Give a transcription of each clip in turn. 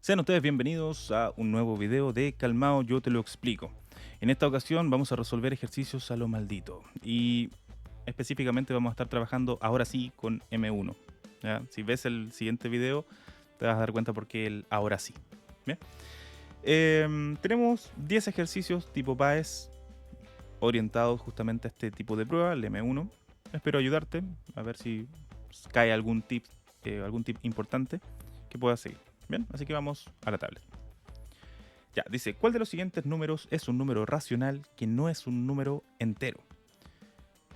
Sean ustedes bienvenidos a un nuevo video de Calmao, yo te lo explico. En esta ocasión vamos a resolver ejercicios a lo maldito y específicamente vamos a estar trabajando ahora sí con M1. ¿Ya? Si ves el siguiente video te vas a dar cuenta por qué el ahora sí. ¿Bien? Tenemos 10 ejercicios tipo PAES orientados justamente a este tipo de prueba, el M1. Espero ayudarte a ver si cae algún tip importante que puedas seguir. Bien, así que vamos a la tablet. Ya, dice, ¿cuál de los siguientes números es un número racional que no es un número entero?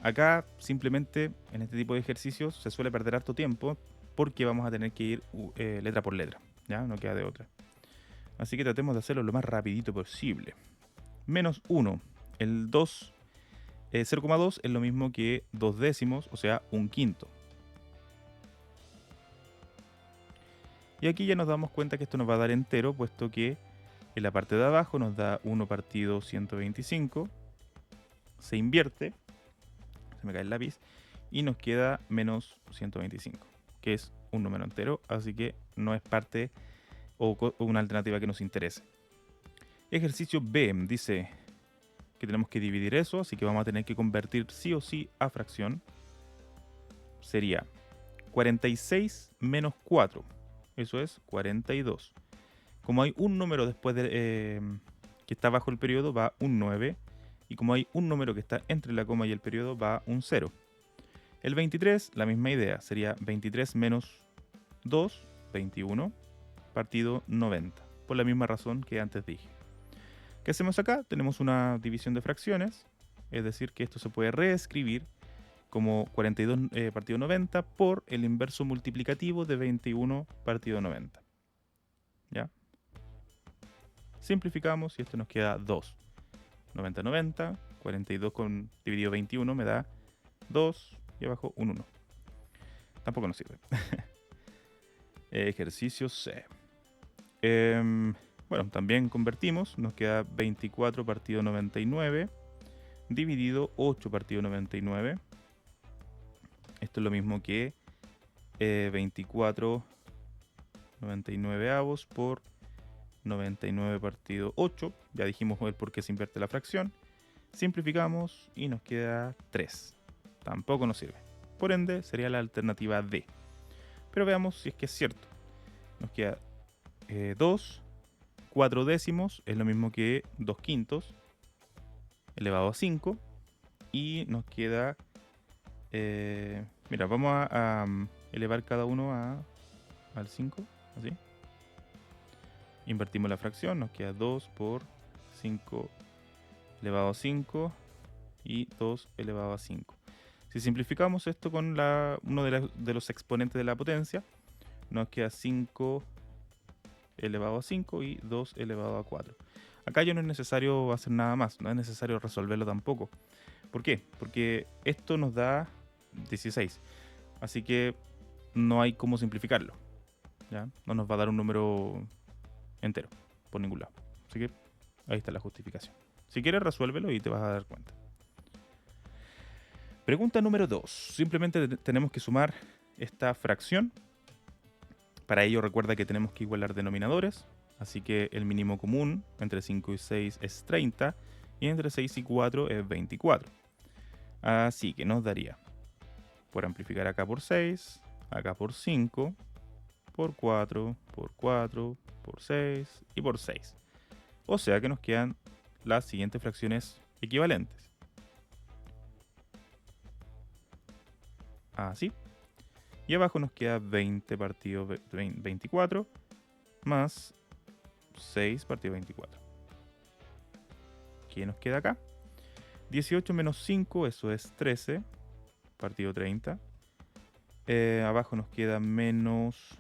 Acá, simplemente, en este tipo de ejercicios, se suele perder harto tiempo porque vamos a tener que ir letra por letra, ¿ya? No queda de otra. Así que tratemos de hacerlo lo más rapidito posible. Menos 1. El 2, 0,2 es lo mismo que 2 décimos, o sea, un quinto. Y aquí ya nos damos cuenta que esto nos va a dar entero, puesto que en la parte de abajo nos da 1 partido 125. Se invierte, se me cae el lápiz, y nos queda menos 125, que es un número entero, así que no es parte o una alternativa que nos interese. Ejercicio B dice que tenemos que dividir eso, así que vamos a tener que convertir sí o sí a fracción. Sería 46 menos 4, eso es 42. Como hay un número después que está bajo el periodo, va un 9. Y como hay un número que está entre la coma y el periodo, va un 0. El 23, la misma idea. Sería 23 menos 2, 21, partido 90. Por la misma razón que antes dije. ¿Qué hacemos acá? Tenemos una división de fracciones. Es decir, que esto se puede reescribir como 42 partido 90 por el inverso multiplicativo de 21 partido 90. ¿Ya? Simplificamos y esto nos queda 2. 90, 90, 42 dividido 21 me da 2 y abajo un 1. Tampoco nos sirve. Ejercicio C. Bueno, también convertimos, nos queda 24 partido 99 dividido 8 partido 99. Esto es lo mismo que 24 99 avos por 99 partido 8. Ya dijimos el por qué se invierte la fracción. Simplificamos y nos queda 3. Tampoco nos sirve. Por ende, sería la alternativa D. Pero veamos si es que es cierto. Nos queda 2. 4 décimos es lo mismo que 2 quintos elevado a 5. Y nos queda... mira, vamos a elevar cada uno al 5. Así. Invertimos la fracción. Nos queda 2 por 5 elevado a 5 y 2 elevado a 5. Si simplificamos esto con uno de los exponentes de la potencia, nos queda 5 elevado a 5 y 2 elevado a 4. Acá ya no es necesario hacer nada más, no es necesario resolverlo tampoco. ¿Por qué? Porque esto nos da 16, así que no hay cómo simplificarlo, ¿ya? No nos va a dar un número entero por ningún lado. Así que ahí está la justificación. Si quieres, resuélvelo y te vas a dar cuenta. Pregunta número 2. Simplemente tenemos que sumar esta fracción. Para ello recuerda que tenemos que igualar denominadores. Así que el mínimo común entre 5 y 6 es 30 y entre 6 y 4 es 24. Así que nos daría, por amplificar acá por 6, acá por 5, por 4, por 4, por 6 y por 6. O sea que nos quedan las siguientes fracciones equivalentes. Así. Y abajo nos queda 20 partido 24 más 6 partido 24. ¿Qué nos queda acá? 18 menos 5, eso es 13 partido 30. Abajo nos queda menos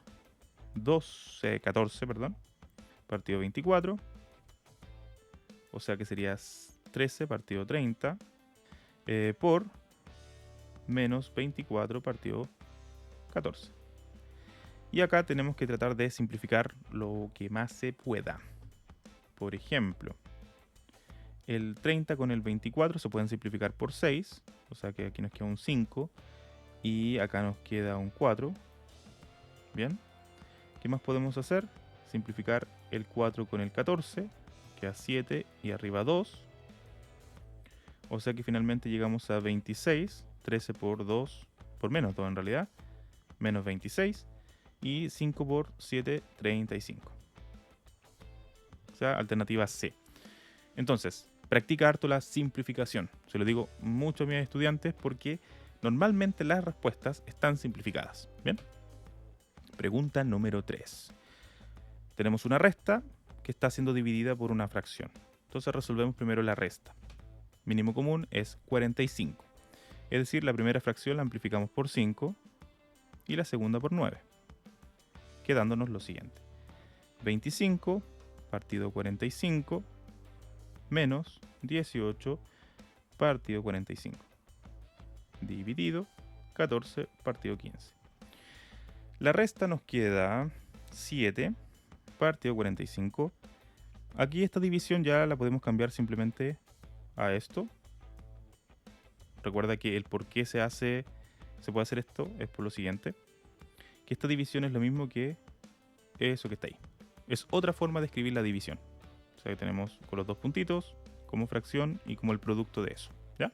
14, perdón, partido 24. O sea que sería 13 partido 30 por menos 24 partido 14. Y acá tenemos que tratar de simplificar lo que más se pueda. Por ejemplo, el 30 con el 24 se pueden simplificar por 6. O sea que aquí nos queda un 5. Y acá nos queda un 4. Bien. ¿Qué más podemos hacer? simplificar el 4 con el 14, queda 7 y arriba 2. O sea que finalmente llegamos a 26, 13 por 2, por menos 2 en realidad, menos 26, y 5 por 7, 35. O sea, alternativa C. Entonces, practica harto la simplificación. Se lo digo mucho a mis estudiantes porque normalmente las respuestas están simplificadas. Bien. Pregunta número 3. Tenemos una resta que está siendo dividida por una fracción. Entonces resolvemos primero la resta. Mínimo común es 45. Es decir, la primera fracción la amplificamos por 5 y la segunda por 9. Quedándonos lo siguiente. 25 partido 45 menos 18 partido 45. Dividido 14 partido 15. La resta nos queda 7 partido 45. Aquí esta división ya la podemos cambiar simplemente a esto. Recuerda que el por qué se puede hacer esto es por lo siguiente. Que esta división es lo mismo que eso que está ahí. Es otra forma de escribir la división. O sea que tenemos con los dos puntitos como fracción y como el producto de eso. ¿Ya?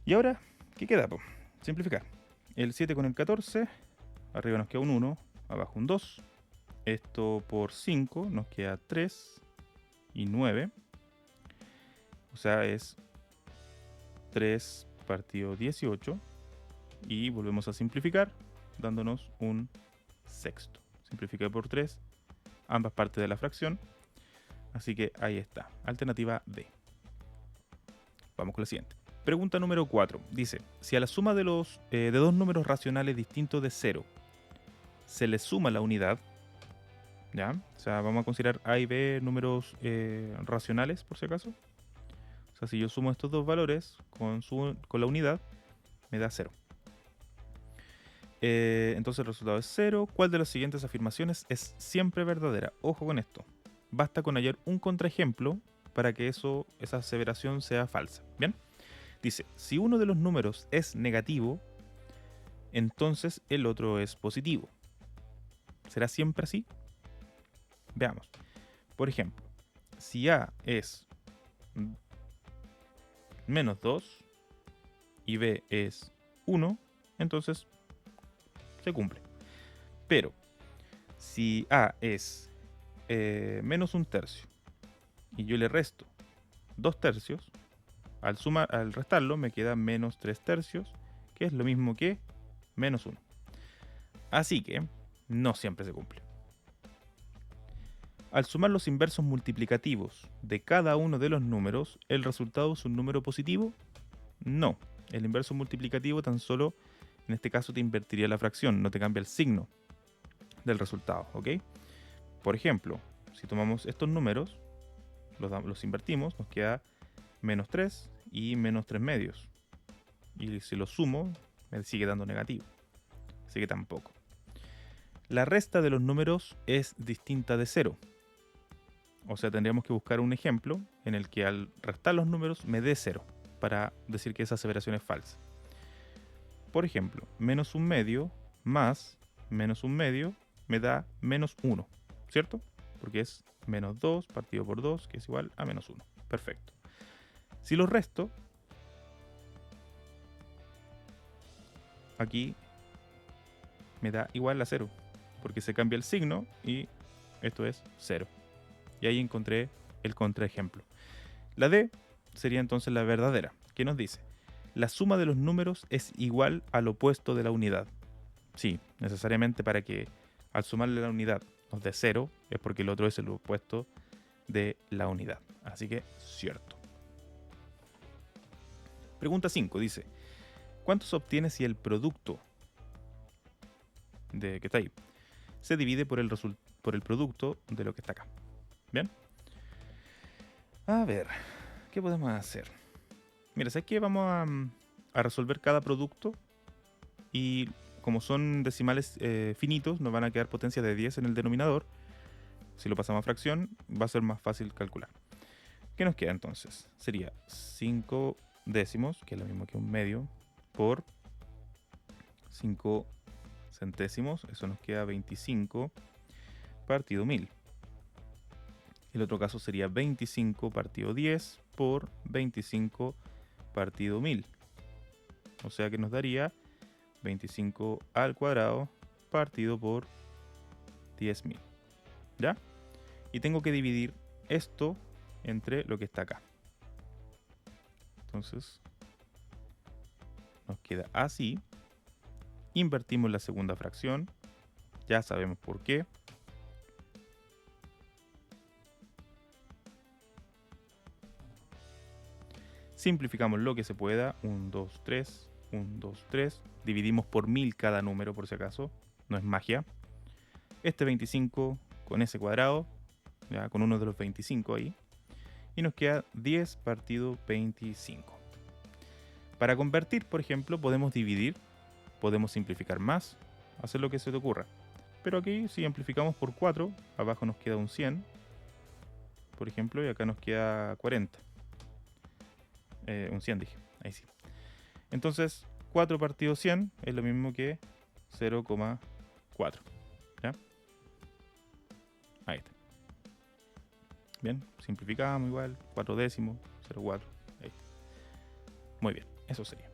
Y ahora, ¿qué queda? Simplificar. El 7 con el 14. Arriba nos queda un 1. Abajo un 2. Esto por 5 nos queda 3 y 9. O sea, es 3 partido 18. Y volvemos a simplificar, dándonos un sexto. Simplifiqué por 3 ambas partes de la fracción. Así que ahí está. Alternativa D. Vamos con la siguiente. Pregunta número 4. Dice, si a la suma de dos números racionales distintos de 0 se le suma la unidad, ¿ya? O sea, vamos a considerar A y B números racionales, por si acaso. O sea, si yo sumo estos dos valores con la unidad, me da 0. Entonces el resultado es 0. ¿Cuál de las siguientes afirmaciones es siempre verdadera? Ojo con esto. Basta con hallar un contraejemplo para que esa aseveración sea falsa. ¿Bien? Dice, si uno de los números es negativo, entonces el otro es positivo. ¿Será siempre así? Veamos. Por ejemplo, si A es menos 2 y B es 1, entonces se cumple. Pero si A es menos un tercio y yo le resto 2 tercios, al restarlo me queda menos 3 tercios, que es lo mismo que menos 1. Así que no siempre se cumple. Al sumar los inversos multiplicativos de cada uno de los números, ¿el resultado es un número positivo? No. El inverso multiplicativo tan solo, en este caso, te invertiría la fracción, no te cambia el signo del resultado, ¿ok? Por ejemplo, si tomamos estos números, los invertimos, nos queda menos 3 y menos 3 medios. Y si los sumo, me sigue dando negativo. Así que tampoco. La resta de los números es distinta de 0. O sea, tendríamos que buscar un ejemplo en el que al restar los números me dé 0 para decir que esa aseveración es falsa. Por ejemplo, menos un medio más menos un medio me da menos 1, ¿cierto? Porque es menos 2 partido por 2, que es igual a menos 1. Perfecto. Si los resto, aquí me da igual a 0, porque se cambia el signo y esto es 0. Y ahí encontré el contraejemplo. La D sería entonces la verdadera, que nos dice, la suma de los números es igual al opuesto de la unidad. Sí, necesariamente para que al sumarle la unidad nos dé 0, es porque el otro es el opuesto de la unidad. Así que, cierto. Pregunta 5, dice, ¿cuánto se obtiene si el producto que está ahí se divide por el producto de lo que está acá? ¿Bien? A ver, ¿qué podemos hacer? Mira, ¿sabes qué? Vamos a resolver cada producto y como son decimales finitos, nos van a quedar potencias de 10 en el denominador. Si lo pasamos a fracción, va a ser más fácil calcular. ¿Qué nos queda entonces? Sería 5 décimos, que es lo mismo que un medio, por 5 centésimos. Eso nos queda 25. partido 1000. El otro caso sería 25 partido 10 por 25 partido 1000. O sea que nos daría 25 al cuadrado partido por 10.000. ¿Ya? Y tengo que dividir esto entre lo que está acá. Entonces, nos queda así. Invertimos la segunda fracción. Ya sabemos por qué. Simplificamos lo que se pueda. 1, 2, 3. 1, 2, 3. Dividimos por 1000 cada número, por si acaso. No es magia. Este 25 con ese cuadrado. Ya, con uno de los 25 ahí. Y nos queda 10 partido 25. Para convertir, por ejemplo, podemos dividir. Podemos simplificar más. Hacer lo que se te ocurra. Pero aquí, si amplificamos por 4, abajo nos queda un 100. Por ejemplo, y acá nos queda 40. Un 100 dije, ahí sí. Entonces, 4 partido 100 es lo mismo que 0,4. ¿Ya? Ahí está. Bien, simplificamos igual, 4 décimos, 0,4. Ahí está. Muy bien, eso sería.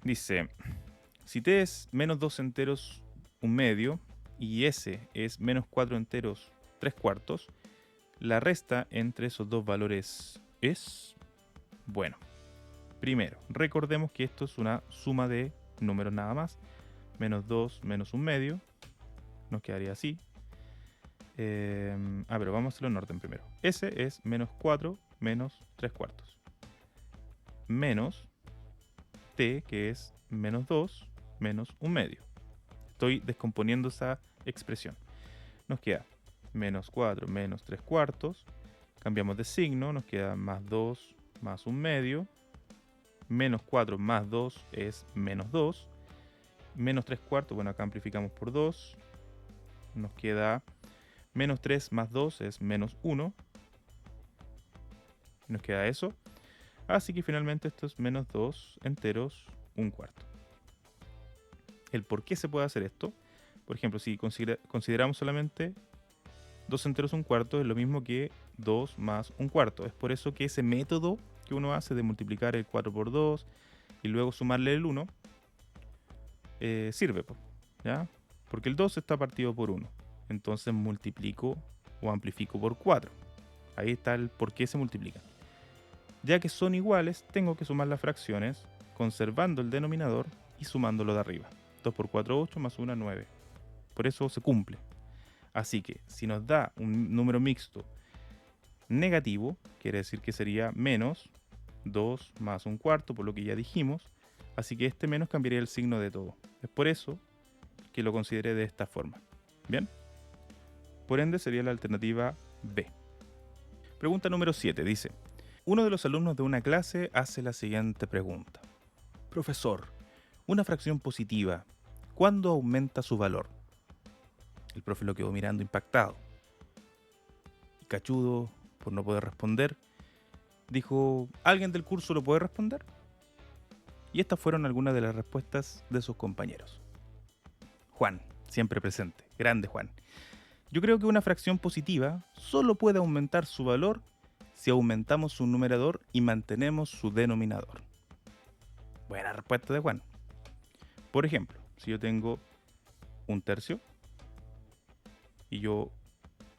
Dice, si t es menos 2 enteros 1/2 y s es menos 4 enteros 3/4, la resta entre esos dos valores es... Bueno, primero, recordemos que esto es una suma de números nada más. Menos 2 menos 1/2. Nos quedaría así. Pero vamos a hacerlo en orden primero. S es menos 4 menos 3/4. Menos t, que es menos 2 menos 1/2. Estoy descomponiendo esa expresión. Nos queda menos 4 menos 3/4. Cambiamos de signo, nos queda más 2 más 1/2. Menos 4 más 2 es menos 2. Menos 3/4, bueno, acá amplificamos por 2. Nos queda menos 3 más 2 es menos 1. Nos queda eso. Así que finalmente esto es menos 2 enteros 1/4. El por qué se puede hacer esto. Por ejemplo, si consideramos solamente 2 enteros 1/4 es lo mismo que 2 más 1/4. Es por eso que ese método que uno hace de multiplicar el 4 por 2 y luego sumarle el 1 sirve, ¿ya? Porque el 2 está partido por 1. Entonces multiplico o amplifico por 4. Ahí está el por qué se multiplican. Ya que son iguales, tengo que sumar las fracciones conservando el denominador y sumándolo de arriba. 2 por 4, 8, más 1, 9. Por eso se cumple. Así que si nos da un número mixto negativo, quiere decir que sería menos 2 más 1/4, por lo que ya dijimos. Así que este menos cambiaría el signo de todo. Es por eso que lo consideré de esta forma. ¿Bien? Por ende sería la alternativa B. Pregunta número 7 dice: uno de los alumnos de una clase hace la siguiente pregunta. Profesor, una fracción positiva, ¿cuándo aumenta su valor? El profe lo quedó mirando impactado. Y cachudo, por no poder responder, dijo: ¿alguien del curso lo puede responder? Y estas fueron algunas de las respuestas de sus compañeros. Juan, siempre presente, grande Juan. Yo creo que una fracción positiva solo puede aumentar su valor si aumentamos su numerador y mantenemos su denominador. Buena respuesta de Juan. Por ejemplo, si yo tengo 1/3 y yo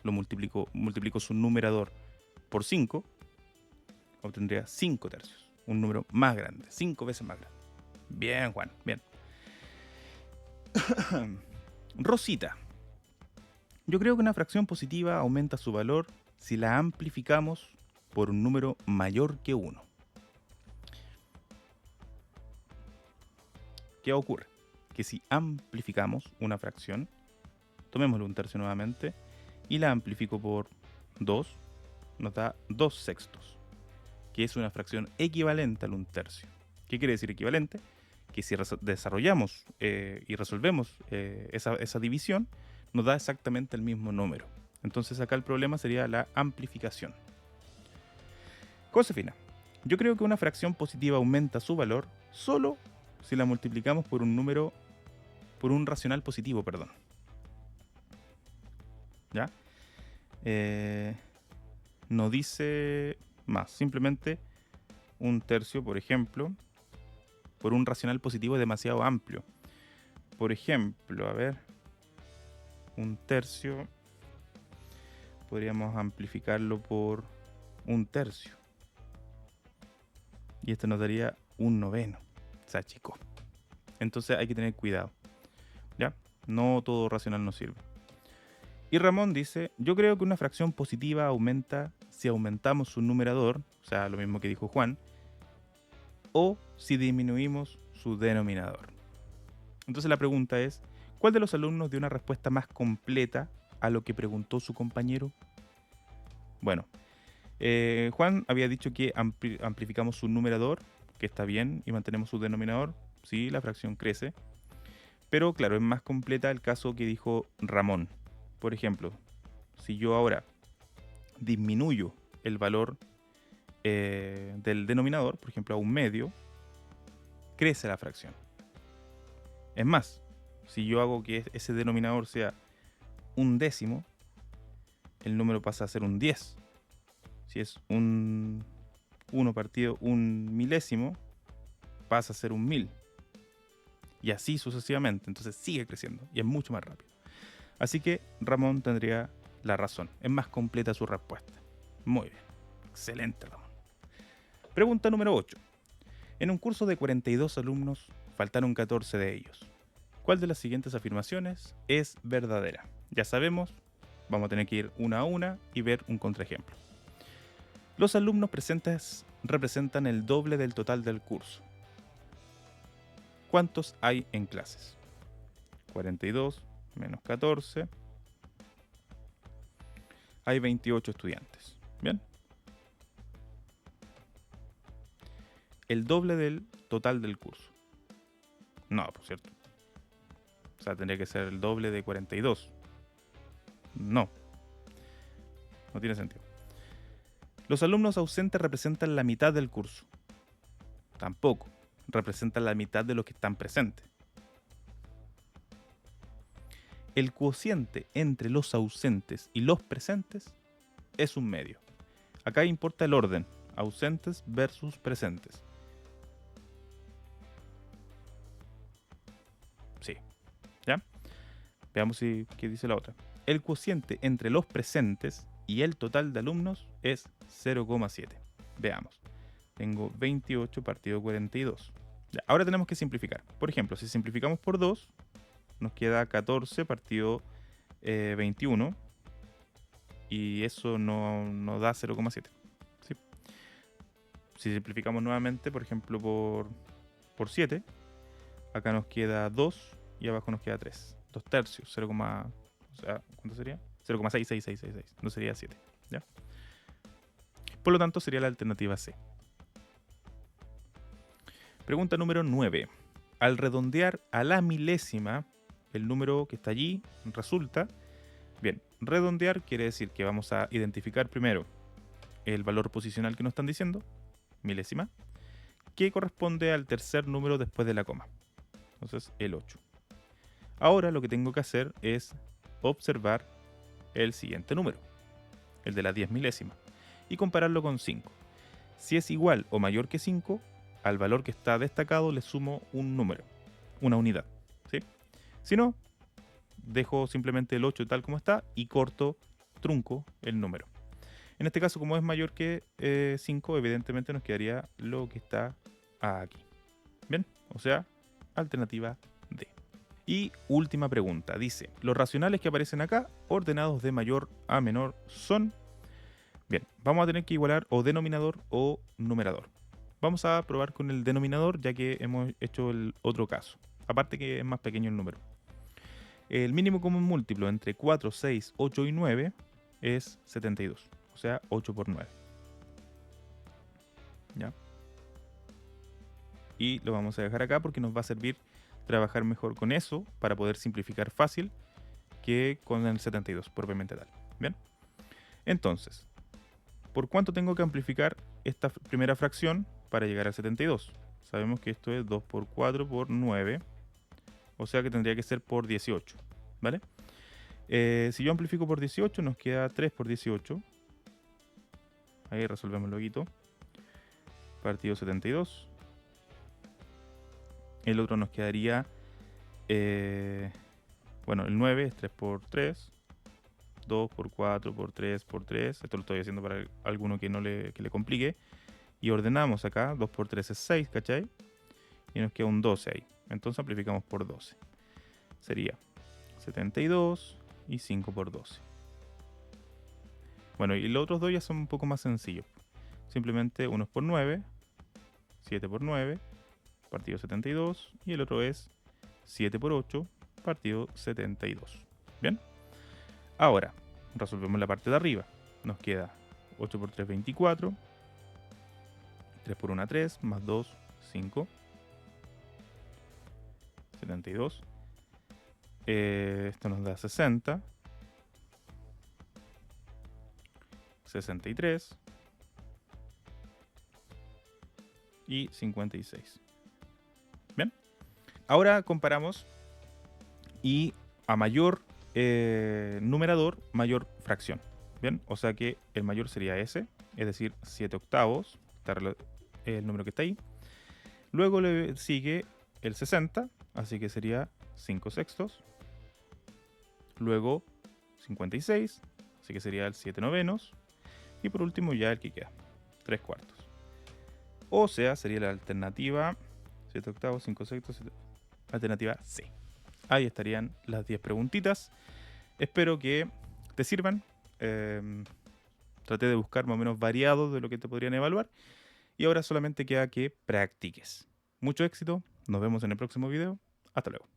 lo multiplico su numerador por 5, obtendría 5/3. Un número más grande, 5 veces más grande. Bien, Juan, bien. Rosita. Yo creo que una fracción positiva aumenta su valor si la amplificamos por un número mayor que 1. ¿Qué ocurre? Que si amplificamos una fracción, tomémosle 1/3 nuevamente, y la amplifico por 2, nos da 2/6, que es una fracción equivalente al 1/3. ¿Qué quiere decir equivalente? Que si desarrollamos y resolvemos esa división, nos da exactamente el mismo número. Entonces acá el problema sería la amplificación. Josefina, yo creo que una fracción positiva aumenta su valor solo si la multiplicamos por un número por un racional positivo, perdón. ¿Ya? No dice más, simplemente un tercio, por ejemplo, por un racional positivo demasiado amplio. Por ejemplo, a ver, un tercio, podríamos amplificarlo por un tercio. Y esto nos daría un noveno. Se achicó. Entonces hay que tener cuidado. ¿Ya? No todo racional nos sirve. Y Ramón dice, yo creo que una fracción positiva aumenta si aumentamos su numerador, o sea, lo mismo que dijo Juan, o si disminuimos su denominador. Entonces la pregunta es, ¿cuál de los alumnos dio una respuesta más completa a lo que preguntó su compañero? Bueno, Juan había dicho que amplificamos su numerador, que está bien, y mantenemos su denominador, sí, la fracción crece. Pero claro, es más completa el caso que dijo Ramón. Por ejemplo, si yo ahora disminuyo el valor del denominador, por ejemplo a un medio, crece la fracción. Es más, si yo hago que ese denominador sea un décimo, el número pasa a ser un 10. Si es un 1 partido un milésimo, pasa a ser un 1000. Y así sucesivamente. Entonces sigue creciendo y es mucho más rápido. Así que Ramón tendría la razón. Es más completa su respuesta. Muy bien. Excelente, Ramón. Pregunta número 8. En un curso de 42 alumnos, faltaron 14 de ellos. ¿Cuál de las siguientes afirmaciones es verdadera? Ya sabemos, vamos a tener que ir una a una y ver un contraejemplo. Los alumnos presentes representan el doble del total del curso. ¿Cuántos hay en clases? 42 menos 14. Hay 28 estudiantes. ¿Bien? El doble del total del curso. No, por cierto. O sea, tendría que ser el doble de 42. No. No tiene sentido. Los alumnos ausentes representan la mitad del curso. Tampoco. Representan la mitad de los que están presentes. El cociente entre los ausentes y los presentes es un medio. Acá importa el orden. Ausentes versus presentes. Sí. ¿Ya? Veamos qué dice la otra. El cociente entre los presentes y el total de alumnos es 0,7. Veamos. Tengo 28 partido 42. Ya, ahora tenemos que simplificar. Por ejemplo, si simplificamos por 2, nos queda 14 partido 21. Y eso no da 0,7. ¿Sí? Si simplificamos nuevamente, por ejemplo, por 7, acá nos queda 2 y abajo nos queda 3. 2 tercios, 0, o sea, ¿cuánto sería? 0,66666. No sería 7. ¿Ya? Por lo tanto, sería la alternativa C. Pregunta número 9. Al redondear a la milésima, el número que está allí resulta... Bien, redondear quiere decir que vamos a identificar primero el valor posicional que nos están diciendo, milésima, que corresponde al tercer número después de la coma. Entonces, el 8. Ahora lo que tengo que hacer es observar el siguiente número, el de la 10 milésima, y compararlo con 5. Si es igual o mayor que 5, al valor que está destacado le sumo un número, una unidad. ¿Sí? Si no, dejo simplemente el 8 tal como está y trunco el número. En este caso, como es mayor que 5, evidentemente nos quedaría lo que está aquí. Bien, o sea, alternativa D. Y última pregunta, dice, los racionales que aparecen acá, ordenados de mayor a menor, son... Bien, vamos a tener que igualar o denominador o numerador. Vamos a probar con el denominador, ya que hemos hecho el otro caso. Aparte que es más pequeño el número. El mínimo común múltiplo entre 4, 6, 8 y 9 es 72. O sea, 8 por 9. ¿Ya? Y lo vamos a dejar acá porque nos va a servir trabajar mejor con eso para poder simplificar fácil que con el 72 propiamente tal. ¿Bien? Entonces, ¿por cuánto tengo que amplificar esta primera fracción para llegar al 72? Sabemos que esto es 2 por 4 por 9. O sea que tendría que ser por 18, ¿vale? Si yo amplifico por 18, nos queda 3 por 18. Ahí resolvemos luego. Partido 72. El otro nos quedaría... bueno, el 9 es 3 por 3. 2 por 4 por 3 por 3. Esto lo estoy haciendo para alguno que le complique. Y ordenamos acá. 2 por 3 es 6, ¿cachai? Y nos queda un 12 ahí. Entonces amplificamos por 12. Sería 72 y 5 por 12. Bueno, y los otros dos ya son un poco más sencillos. Simplemente uno es por 9. 7 por 9. Partido 72. Y el otro es 7 por 8. Partido 72. ¿Bien? Ahora, resolvemos la parte de arriba. Nos queda 8 por 3, 24. 3 por 1, 3. Más 2, 5. 72. Esto nos da 60. 63. Y 56. Bien. Ahora comparamos. Y a mayor numerador, mayor fracción. Bien. O sea que el mayor sería ese. Es decir, 7 octavos. El número que está ahí. Luego le sigue el 60. Así que sería 5 sextos. Luego 56. Así que sería el 7 novenos. Y por último ya el que queda. 3 cuartos. O sea, sería la alternativa 7 octavos, 5 sextos, 7... alternativa C. Ahí estarían las 10 preguntitas. Espero que te sirvan. Traté de buscar más o menos variados de lo que te podrían evaluar. Y ahora solamente queda que practiques. Mucho éxito. Nos vemos en el próximo video. Hasta luego.